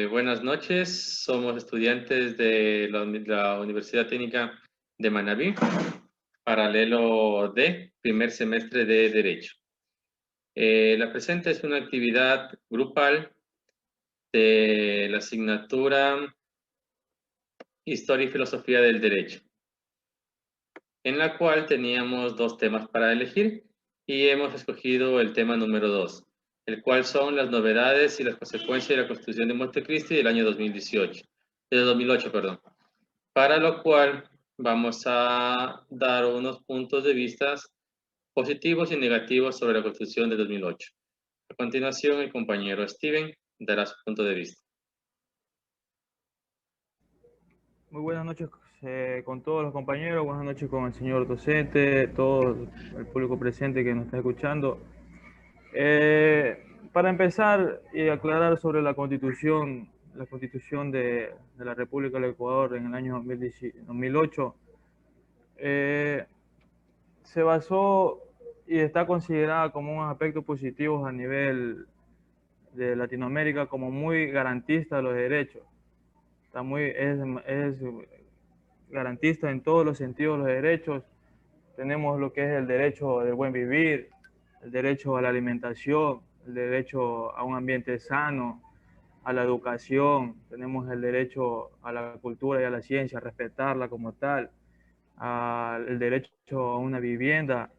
Buenas noches, somos estudiantes de la Universidad Técnica de Manabí, paralelo D, primer semestre de Derecho. La presente es una actividad grupal de la asignatura Historia y Filosofía del Derecho, en la cual teníamos dos temas para elegir y hemos escogido el tema número 2, el cual son las novedades y las consecuencias de la Constitución de Montecristi del año 2008, perdón. Para lo cual vamos a dar unos puntos de vista positivos y negativos sobre la Constitución de 2008. A continuación, el compañero Steven dará su punto de vista. Muy buenas noches con todos los compañeros, buenas noches con el señor docente, todo el público presente que nos está escuchando. Para empezar y aclarar sobre la constitución de la República del Ecuador en el año 2008, se basó y está considerada como unos aspectos positivos a nivel de Latinoamérica como muy garantista de los derechos. Es garantista en todos los sentidos los derechos. Tenemos lo que es el derecho del buen vivir, el derecho a la alimentación, el derecho a un ambiente sano, a la educación, tenemos el derecho a la cultura y a la ciencia, a respetarla como tal, el derecho a una vivienda,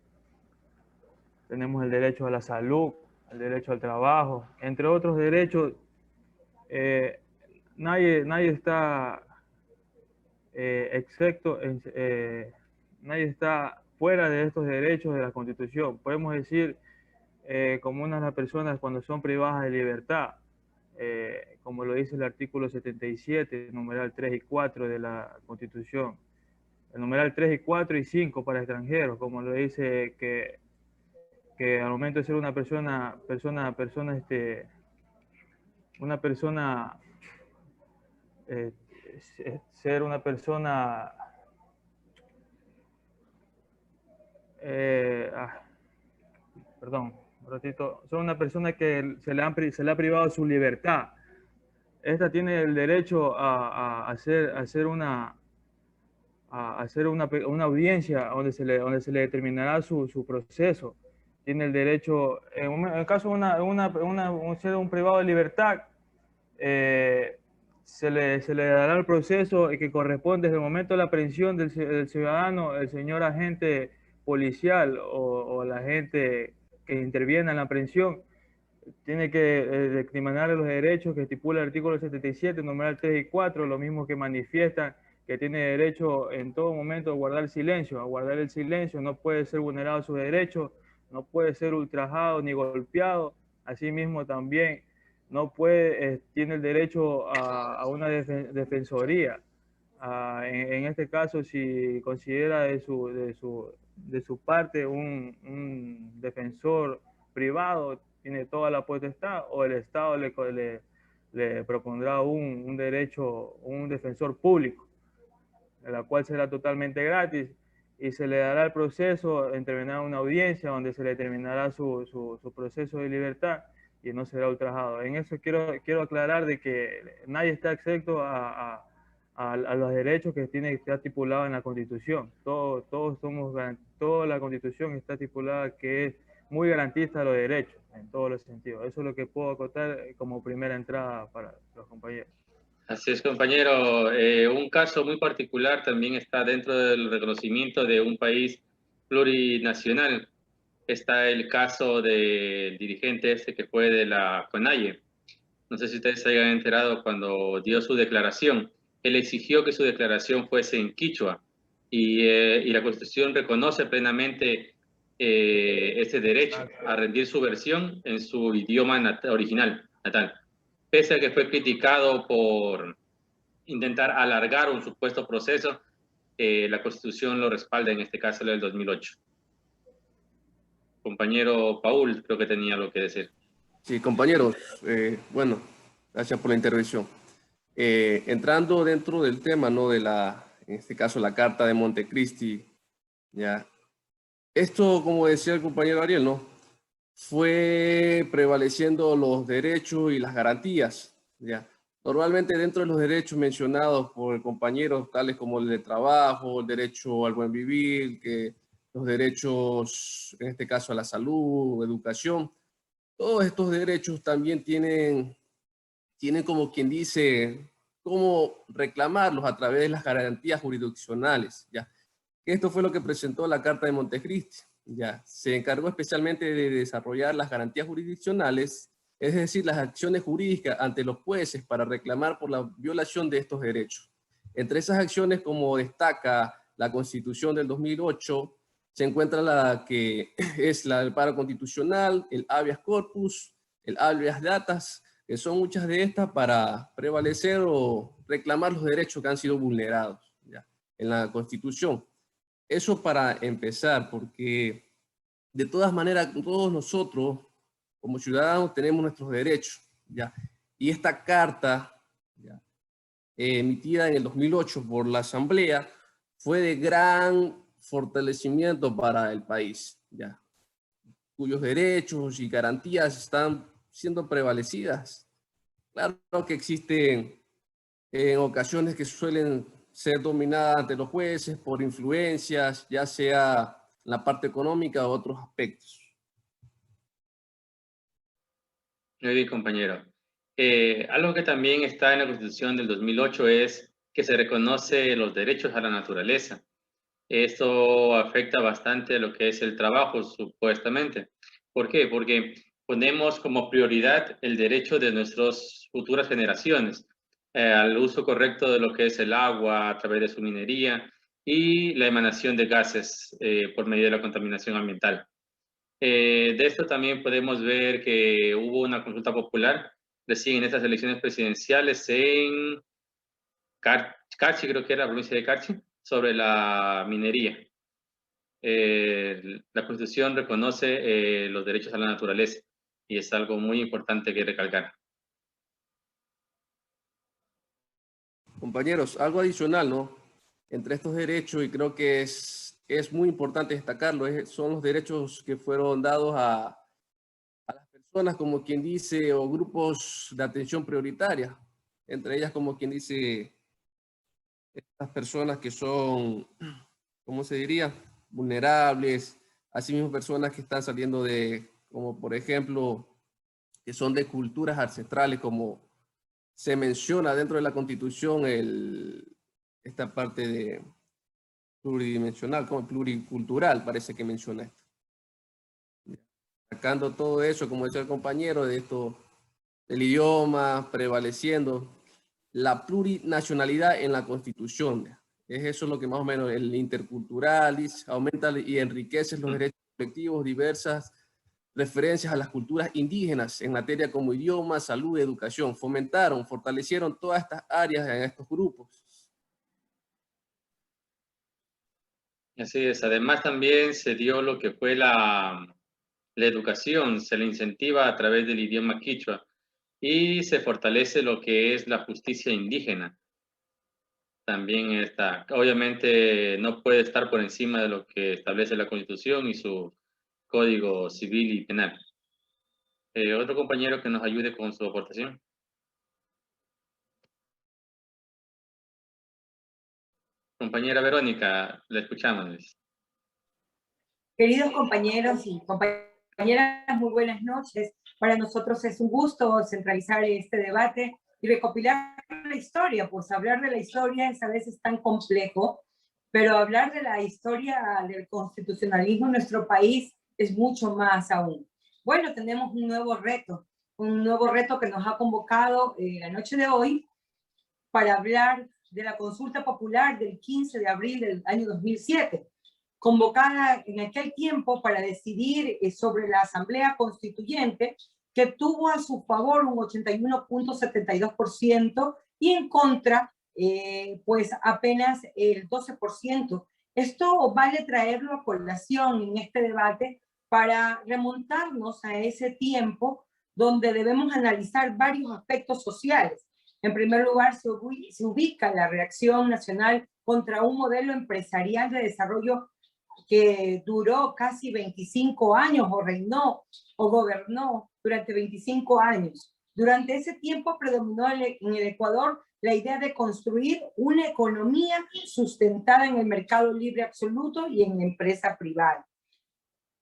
tenemos el derecho a la salud, el derecho al trabajo, entre otros derechos. Nadie está excepto, nadie está fuera de estos derechos de la Constitución. Podemos decir como una de las personas cuando son privadas de libertad, como lo dice el artículo 77, numeral 3 y 4 de la Constitución. El numeral 3 y 4 y 5 para extranjeros, como lo dice que al momento de ser una persona ser una persona perdón, un ratito, son una persona que se le ha privado su libertad. Esta tiene el derecho a hacer una audiencia donde se le determinará su proceso. Tiene el derecho, en el caso de ser un privado de libertad, se le dará el proceso que corresponde desde el momento de la aprehensión del ciudadano, el señor agente policial o la agente que interviene en la aprehensión, tiene que discriminar los derechos que estipula el artículo 77, numeral 3 y 4, lo mismo que manifiestan que tiene derecho en todo momento a guardar silencio, a guardar el silencio, no puede ser vulnerado sus derechos, no puede ser ultrajado ni golpeado, asimismo también no puede, tiene el derecho a una defensoría. En este caso, si considera de su parte un defensor privado, tiene toda la potestad, o el Estado le propondrá un derecho, un defensor público, la cual será totalmente gratis y se le dará el proceso, intervendrá una audiencia donde se le determinará su proceso de libertad y no será ultrajado. En eso quiero aclarar de que nadie está excepto a los derechos que está estipulado en la Constitución. Toda la Constitución está estipulada que es muy garantista de los derechos en todos los sentidos. Eso es lo que puedo acotar como primera entrada para los compañeros. Así es, compañero. Un caso muy particular también está dentro del reconocimiento de un país plurinacional. Está el caso del dirigente que fue de la CONAIE. No sé si ustedes se hayan enterado cuando dio su declaración. Él exigió que su declaración fuese en quichua y la Constitución reconoce plenamente ese derecho a rendir su versión en su idioma original, natal. Pese a que fue criticado por intentar alargar un supuesto proceso, la Constitución lo respalda, en este caso, la del 2008. Compañero Paul, creo que tenía lo que decir. Sí, compañeros, bueno, gracias por la intervención. Entrando dentro del tema, ¿no? En este caso, la Carta de Montecristi, ya. Esto, como decía el compañero Ariel, ¿no? Fue prevaleciendo los derechos y las garantías, ya. Normalmente dentro de los derechos mencionados por el compañero, tales como el de trabajo, el derecho al buen vivir, que los derechos, en este caso a la salud, educación, todos estos derechos también tienen como quien dice, cómo reclamarlos a través de las garantías jurisdiccionales, ¿ya? Esto fue lo que presentó la Carta de Montecristi, ¿ya? Se encargó especialmente de desarrollar las garantías jurisdiccionales, es decir, las acciones jurídicas ante los jueces para reclamar por la violación de estos derechos. Entre esas acciones, como destaca la Constitución del 2008, se encuentra la que es la del paro constitucional, el habeas corpus, el habeas datas, que son muchas de estas para prevalecer o reclamar los derechos que han sido vulnerados, ¿ya?, en la Constitución. Eso para empezar, porque de todas maneras todos nosotros como ciudadanos tenemos nuestros derechos, ¿ya? Y esta carta, ¿ya?, emitida en el 2008 por la Asamblea, fue de gran fortalecimiento para el país, ¿ya?, cuyos derechos y garantías están siendo prevalecidas. Claro que existen ocasiones que suelen ser dominadas ante los jueces por influencias, ya sea la parte económica o otros aspectos. Muy bien, compañero. Algo que también está en la Constitución del 2008 es que se reconoce los derechos a la naturaleza. Esto afecta bastante lo que es el trabajo, supuestamente. ¿Por qué? Porque ponemos como prioridad el derecho de nuestras futuras generaciones al uso correcto de lo que es el agua a través de su minería y la emanación de gases por medio de la contaminación ambiental. De esto también podemos ver que hubo una consulta popular recién en estas elecciones presidenciales en Carchi, creo que era la provincia de Carchi, sobre la minería. La Constitución reconoce los derechos a la naturaleza y es algo muy importante que recalcar. Compañeros, algo adicional, ¿no?, entre estos derechos, y creo que es muy importante destacarlo, son los derechos que fueron dados a las personas, como quien dice, o grupos de atención prioritaria, entre ellas, como quien dice, estas personas que son, ¿cómo se diría?, vulnerables, asimismo personas que están saliendo de, como por ejemplo, que son de culturas ancestrales, como se menciona dentro de la Constitución esta parte de pluridimensional, como pluricultural, parece que menciona esto. Sacando todo eso, como decía el compañero, de esto, el idioma prevaleciendo, la plurinacionalidad en la Constitución. Es eso lo que más o menos el interculturalis aumenta y enriquece los derechos colectivos, diversas referencias a las culturas indígenas en materia como idioma, salud, educación. Fomentaron, fortalecieron todas estas áreas en estos grupos. Así es. Además también se dio lo que fue la educación, se le incentiva a través del idioma quichua y se fortalece lo que es la justicia indígena. También está, obviamente no puede estar por encima de lo que establece la Constitución y su Código Civil y Penal. Otro compañero que nos ayude con su aportación. Compañera Verónica, la escuchamos. Queridos compañeros y compañeras, muy buenas noches. Para nosotros es un gusto centralizar este debate y recopilar la historia, pues hablar de la historia es a veces tan complejo, pero hablar de la historia del constitucionalismo en nuestro país es mucho más aún. Bueno, tenemos un nuevo reto que nos ha convocado la noche de hoy para hablar de la consulta popular del 15 de abril del año 2007, convocada en aquel tiempo para decidir sobre la Asamblea Constituyente, que tuvo a su favor un 81.72% y en contra, pues apenas el 12%. Esto vale traerlo a colación en este debate para remontarnos a ese tiempo donde debemos analizar varios aspectos sociales. En primer lugar, se ubica la reacción nacional contra un modelo empresarial de desarrollo que duró casi 25 años o reinó o gobernó durante 25 años, Durante ese tiempo predominó en el Ecuador la idea de construir una economía sustentada en el mercado libre absoluto y en la empresa privada.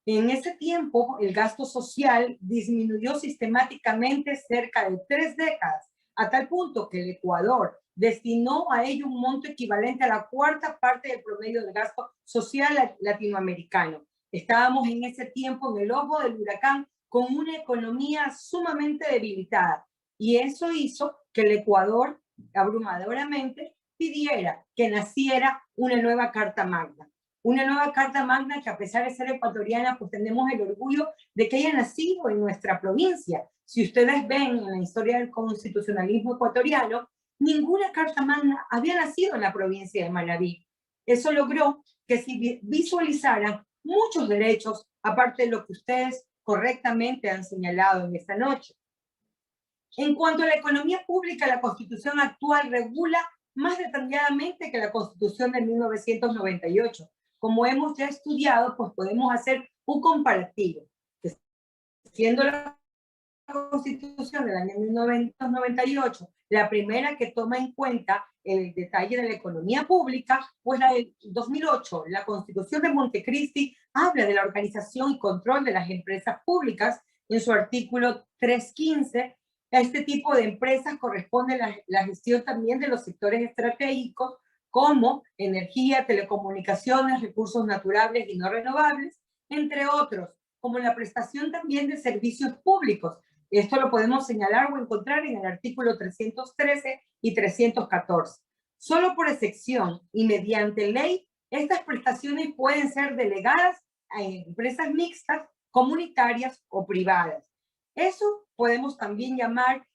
En ese tiempo, el gasto social disminuyó sistemáticamente cerca de 3 décadas, a tal punto que el Ecuador destinó a ello un monto equivalente a la 1/4 parte del promedio del gasto social latinoamericano. Estábamos en ese tiempo en el ojo del huracán con una economía sumamente debilitada, y eso hizo que el Ecuador abrumadoramente pidiera que naciera una nueva Carta Magna. Una nueva Carta Magna que, a pesar de ser ecuatoriana, pues tenemos el orgullo de que haya nacido en nuestra provincia. Si ustedes ven en la historia del constitucionalismo ecuatoriano, ninguna Carta Magna había nacido en la provincia de Manabí. Eso logró que se visualizaran muchos derechos, aparte de lo que ustedes correctamente han señalado en esta noche. En cuanto a la economía pública, la Constitución actual regula más detalladamente que la Constitución de 1998. Como hemos ya estudiado, pues podemos hacer un comparativo. Siendo la Constitución del año 1998 la primera que toma en cuenta el detalle de la economía pública, pues la del 2008, la Constitución de Montecristi, habla de la organización y control de las empresas públicas en su artículo 315. A este tipo de empresas corresponde la gestión también de los sectores estratégicos como energía, telecomunicaciones, recursos naturales y no renovables, entre otros, como la prestación también de servicios públicos. Esto lo podemos señalar o encontrar en el artículo 313 y 314. Solo por excepción y mediante ley, estas prestaciones pueden ser delegadas a empresas mixtas, comunitarias o privadas. Eso podemos también llamar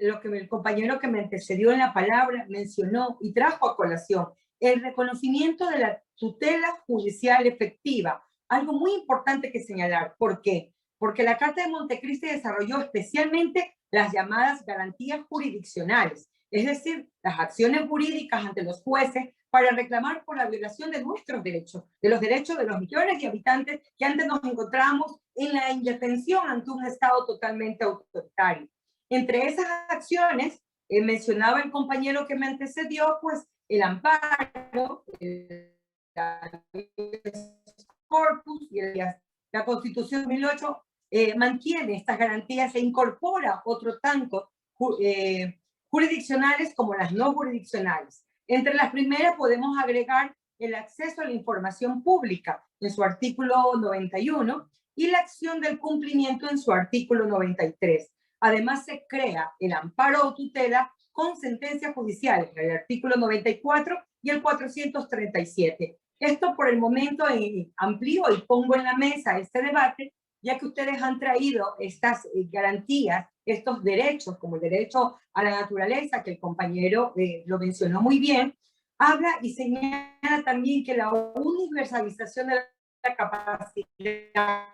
lo que el compañero que me antecedió en la palabra mencionó y trajo a colación, el reconocimiento de la tutela judicial efectiva. Algo muy importante que señalar. ¿Por qué? Porque la Carta de Montecristi desarrolló especialmente las llamadas garantías jurisdiccionales, es decir, las acciones jurídicas ante los jueces para reclamar por la violación de nuestros derechos, de los derechos de los millones de habitantes que antes nos encontrábamos en la indefensión ante un Estado totalmente autoritario. Entre esas acciones, mencionaba el compañero que me antecedió, pues el amparo, el corpus y la Constitución 2008 mantiene estas garantías e incorpora otro tanto jurisdiccionales como las no jurisdiccionales. Entre las primeras podemos agregar el acceso a la información pública en su artículo 91 y la acción del cumplimiento en su artículo 93. Además, se crea el amparo o tutela con sentencias judiciales, el artículo 94 y el 437. Esto por el momento amplío y pongo en la mesa este debate, ya que ustedes han traído estas garantías, estos derechos, como el derecho a la naturaleza, que el compañero lo mencionó muy bien, habla y señala también que la universalización de la capacidad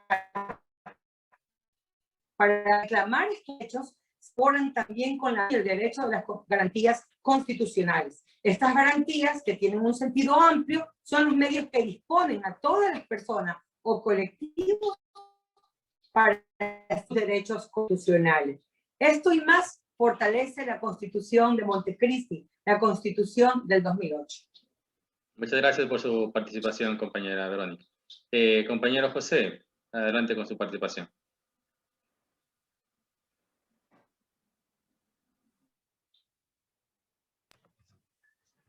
para reclamar estos derechos se ponen también con el derecho de las garantías constitucionales. Estas garantías, que tienen un sentido amplio, son los medios que disponen a todas las personas o colectivos para estos derechos constitucionales. Esto y más fortalece la Constitución de Montecristi, la Constitución del 2008. Muchas gracias por su participación, compañera Verónica. Compañero José, adelante con su participación.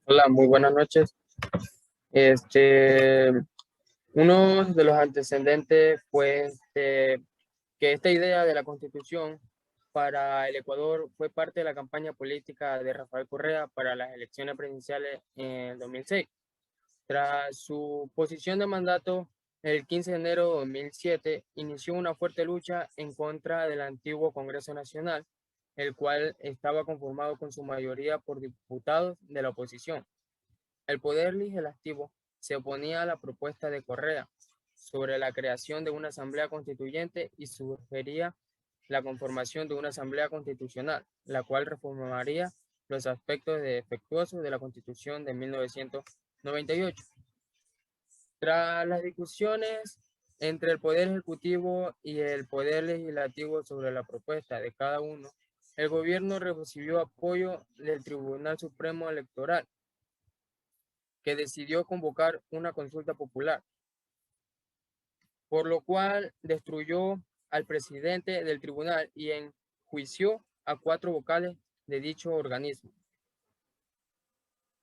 Hola, muy buenas noches. Uno de los antecedentes fue que esta idea de la Constitución para el Ecuador fue parte de la campaña política de Rafael Correa para las elecciones presidenciales en el 2006. Tras su posición de mandato, el 15 de enero de 2007, inició una fuerte lucha en contra del antiguo Congreso Nacional, el cual estaba conformado con su mayoría por diputados de la oposición. El Poder Legislativo se oponía a la propuesta de Correa sobre la creación de una asamblea constituyente y sugería la conformación de una asamblea constitucional, la cual reformaría los aspectos defectuosos de la Constitución de 1998. Tras las discusiones entre el Poder Ejecutivo y el Poder Legislativo sobre la propuesta de cada uno, el gobierno recibió apoyo del Tribunal Supremo Electoral, que decidió convocar una consulta popular, por lo cual destruyó al presidente del tribunal y enjuició a 4 vocales de dicho organismo.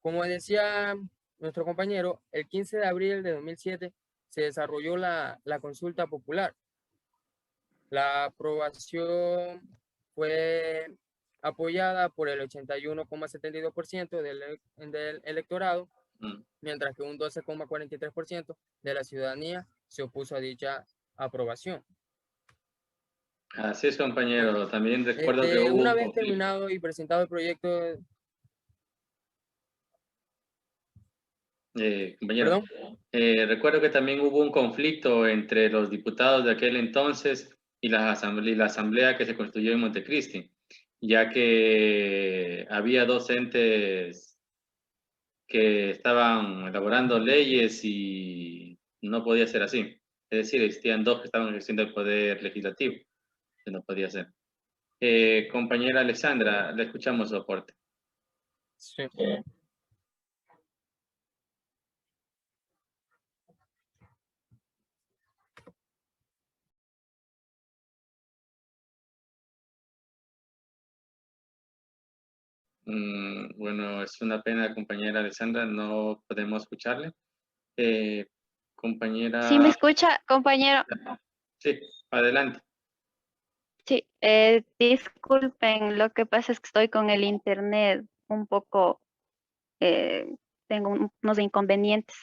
Como decía nuestro compañero, el 15 de abril de 2007 se desarrolló la consulta popular. La aprobación fue apoyada por el 81,72% del electorado, mientras que un 12,43% de la ciudadanía se opuso a dicha aprobación. Así es, compañero. También recuerdo que hubo una un vez conflicto. terminado y presentado el proyecto... Compañero, recuerdo que también hubo un conflicto entre los diputados de aquel entonces y la asamblea que se construyó en Montecristi, ya que había 2 entes que estaban elaborando leyes y no podía ser así. Es decir, existían 2 que estaban ejerciendo el poder legislativo, que no podía ser. Compañera Alexandra, le escuchamos su aporte. Sí. Bueno, es una pena, compañera Alexandra, no podemos escucharle. Compañera... ¿Sí me escucha, compañero? Sí, adelante. Sí, disculpen, lo que pasa es que estoy con el internet un poco, tengo unos inconvenientes.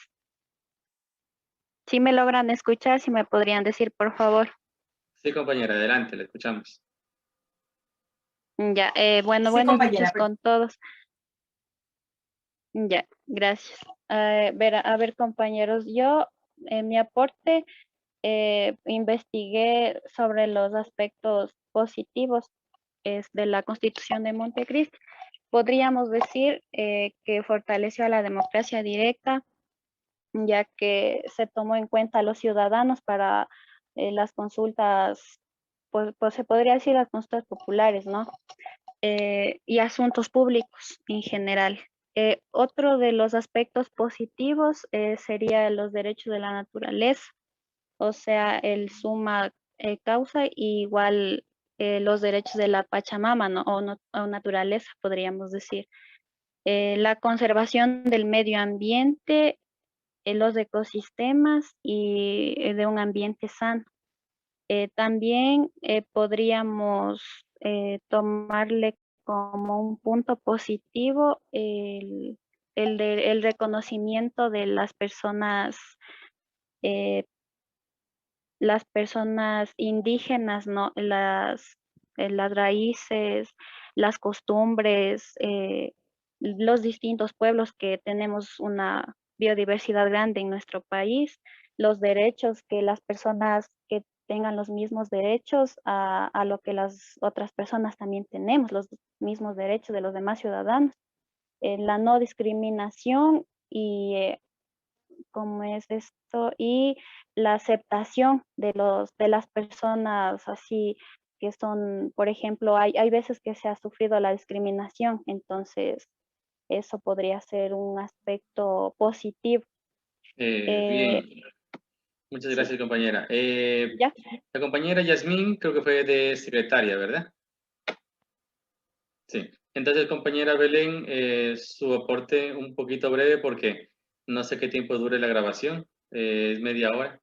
Si me logran escuchar, si me podrían decir, por favor. Sí, compañera, adelante, le escuchamos. Ya, bueno, Sí, buenas compañera, noches con todos. Ya, gracias. A ver, compañeros, yo en mi aporte investigué sobre los aspectos positivos de la Constitución de Montecristi. Podríamos decir que fortaleció a la democracia directa, ya que se tomó en cuenta a los ciudadanos para las consultas, pues se podría decir las consultas populares, ¿no? Y asuntos públicos en general. Otro de los aspectos positivos sería los derechos de la naturaleza, o sea, el suma causa y igual los derechos de la Pachamama, ¿no? O naturaleza, podríamos decir. La conservación del medio ambiente, los ecosistemas y de un ambiente sano. También podríamos tomarle como un punto positivo el reconocimiento de las personas indígenas, ¿no? Las raíces, las costumbres, los distintos pueblos que tenemos una biodiversidad grande en nuestro país, los derechos que las personas que tengan los mismos derechos a lo que las otras personas también tenemos, los mismos derechos de los demás ciudadanos, la no discriminación y cómo es esto, y la aceptación de las personas así que son, por ejemplo, hay veces que se ha sufrido la discriminación, entonces eso podría ser un aspecto positivo. Bien, muchas sí. gracias, compañera. ¿Ya? La compañera Yasmín creo que fue de secretaria, ¿verdad? Sí. Entonces, compañera Belén, su aporte un poquito breve porque no sé qué tiempo dure la grabación, es media hora.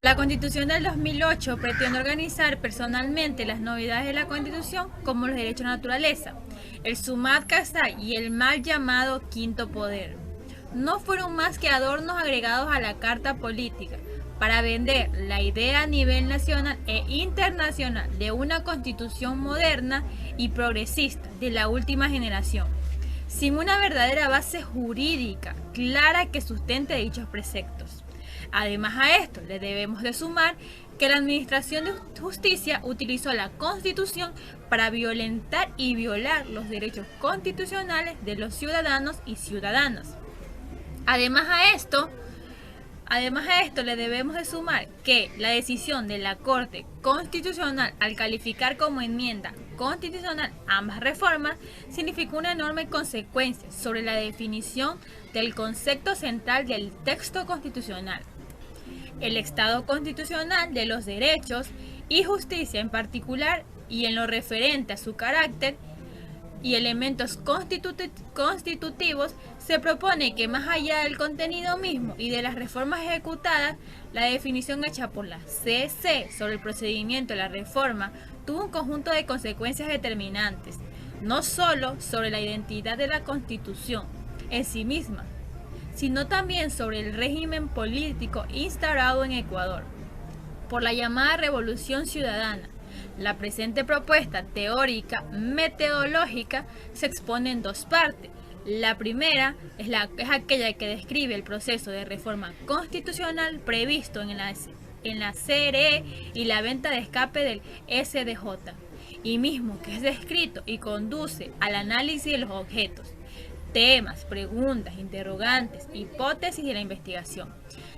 La Constitución del 2008 pretende organizar personalmente las novedades de la Constitución como los derechos de la naturaleza, el Sumat Kazay y el mal llamado Quinto Poder. No fueron más que adornos agregados a la Carta Política para vender la idea a nivel nacional e internacional de una Constitución moderna y progresista de la última generación, sin una verdadera base jurídica clara que sustente dichos preceptos. Además a esto le debemos de sumar que la Administración de Justicia utilizó la Constitución para violentar y violar los derechos constitucionales de los ciudadanos y ciudadanas. Además Además a esto le debemos de sumar que la decisión de la Corte Constitucional al calificar como enmienda constitucional ambas reformas significó una enorme consecuencia sobre la definición del concepto central del texto constitucional, el Estado constitucional de los derechos y justicia en particular, y en lo referente a su carácter y elementos constitutivos, se propone que más allá del contenido mismo y de las reformas ejecutadas, la definición hecha por la CC sobre el procedimiento de la reforma tuvo un conjunto de consecuencias determinantes, no solo sobre la identidad de la Constitución en sí misma, sino también sobre el régimen político instaurado en Ecuador por la llamada Revolución Ciudadana. La presente propuesta teórica metodológica se expone en dos partes. La primera es aquella que describe el proceso de reforma constitucional previsto en la CRE y la venta de escape del SDJ, y mismo que es descrito y conduce al análisis de los objetos, temas, preguntas, interrogantes, hipótesis de la investigación.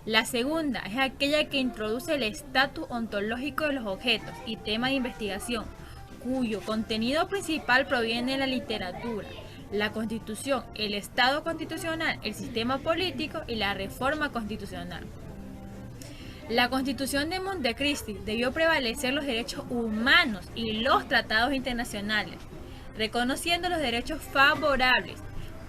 La segunda es aquella que introduce el estatus ontológico de los objetos y temas de investigación, cuyo contenido principal proviene de la literatura, la Constitución, el Estado constitucional, el sistema político y la reforma constitucional. La Constitución de Montecristi debió prevalecer los derechos humanos y los tratados internacionales, reconociendo los derechos favorables,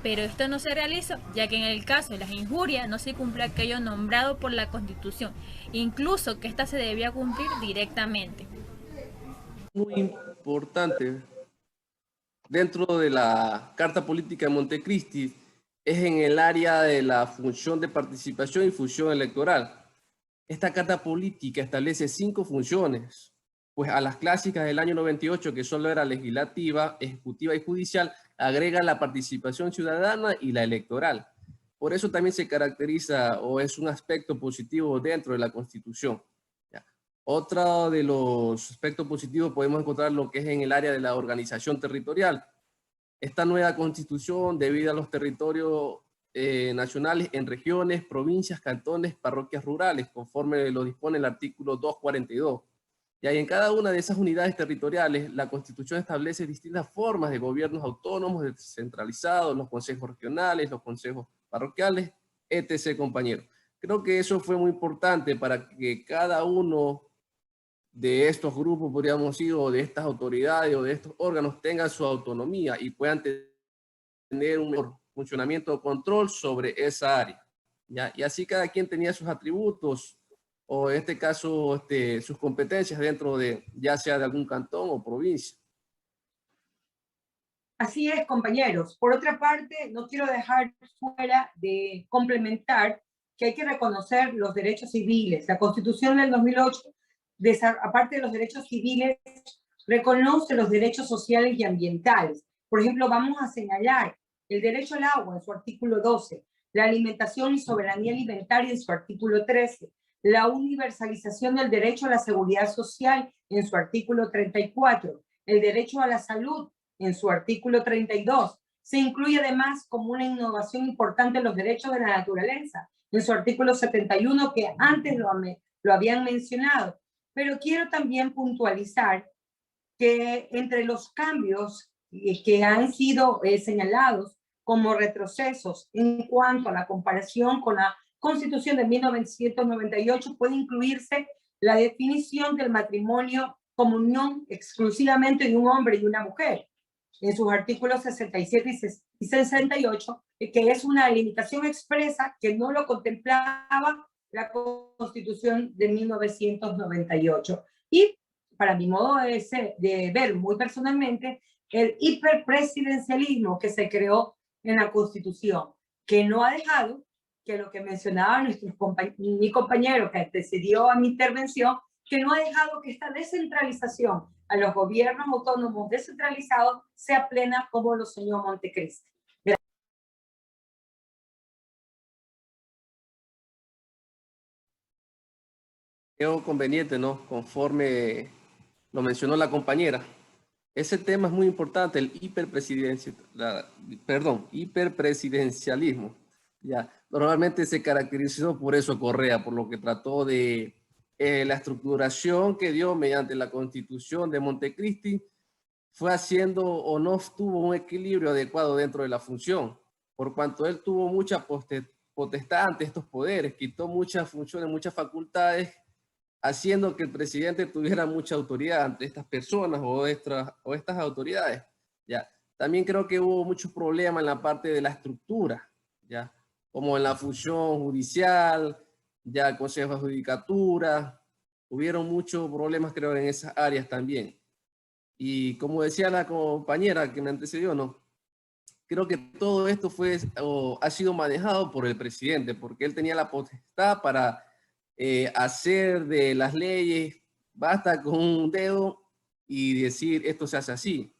pero esto no se realizó, ya que en el caso de las injurias no se cumple aquello nombrado por la Constitución, incluso que ésta se debía cumplir directamente. Muy importante dentro de la Carta Política de Montecristi es en el área de la función de participación y función electoral. Esta Carta Política establece 5 funciones, pues a las clásicas del año 98, que solo era legislativa, ejecutiva y judicial, agrega la participación ciudadana y la electoral. Por eso también se caracteriza o es un aspecto positivo dentro de la Constitución. Otro de los aspectos positivos podemos encontrar lo que es en el área de la organización territorial. Esta nueva Constitución divide a los territorios nacionales en regiones, provincias, cantones, parroquias rurales, conforme lo dispone el artículo 242. Y en cada una de esas unidades territoriales, la Constitución establece distintas formas de gobiernos autónomos, descentralizados, los consejos regionales, los consejos parroquiales, etc., compañeros. Creo que eso fue muy importante para que cada uno de estos grupos, podríamos decir, o de estas autoridades o de estos órganos tengan su autonomía y puedan tener un mejor funcionamiento o control sobre esa área. ¿Ya? Y así cada quien tenía sus atributos, o en este caso sus competencias dentro de, ya sea de algún cantón o provincia. Así es, compañeros. Por otra parte, no quiero dejar fuera de complementar que hay que reconocer los derechos civiles. La Constitución del 2008, aparte de los derechos civiles, reconoce los derechos sociales y ambientales. Por ejemplo, vamos a señalar el derecho al agua en su artículo 12, la alimentación y soberanía alimentaria en su artículo 13, la universalización del derecho a la seguridad social en su artículo 34, el derecho a la salud en su artículo 32. Se incluye además como una innovación importante los derechos de la naturaleza en su artículo 71, que antes lo habían mencionado. Pero quiero también puntualizar que entre los cambios que han sido señalados como retrocesos en cuanto a la comparación con la Constitución de 1998 puede incluirse la definición del matrimonio como unión exclusivamente de un hombre y una mujer, en sus artículos 67 y 68, que es una limitación expresa que no lo contemplaba la Constitución de 1998. Y para mi modo de ver muy personalmente, el hiperpresidencialismo que se creó en la Constitución, que no ha dejado que lo que mencionaba mi compañero que antecedió a mi intervención, que no ha dejado que esta descentralización a los gobiernos autónomos descentralizados sea plena como lo soñó Montecristi. Creo conveniente, ¿no? Conforme lo mencionó la compañera. Ese tema es muy importante, el hiperpresidencialismo. Ya. normalmente se caracterizó por eso Correa, por lo que trató de la estructuración que dio mediante la Constitución de Montecristi, fue haciendo o no tuvo un equilibrio adecuado dentro de la función, por cuanto él tuvo mucha potestad ante estos poderes, quitó muchas funciones, muchas facultades, haciendo que el presidente tuviera mucha autoridad ante estas personas o estas autoridades. ¿Ya? También creo que hubo muchos problemas en la parte de la estructura, ¿ya? Como en la función judicial, ya el Consejo de Judicatura, hubieron muchos problemas creo en esas áreas también. Y como decía la compañera que me antecedió, ¿no? Creo que todo esto ha sido manejado por el presidente, porque él tenía la potestad para hacer de las leyes, basta con un dedo y decir esto se hace así.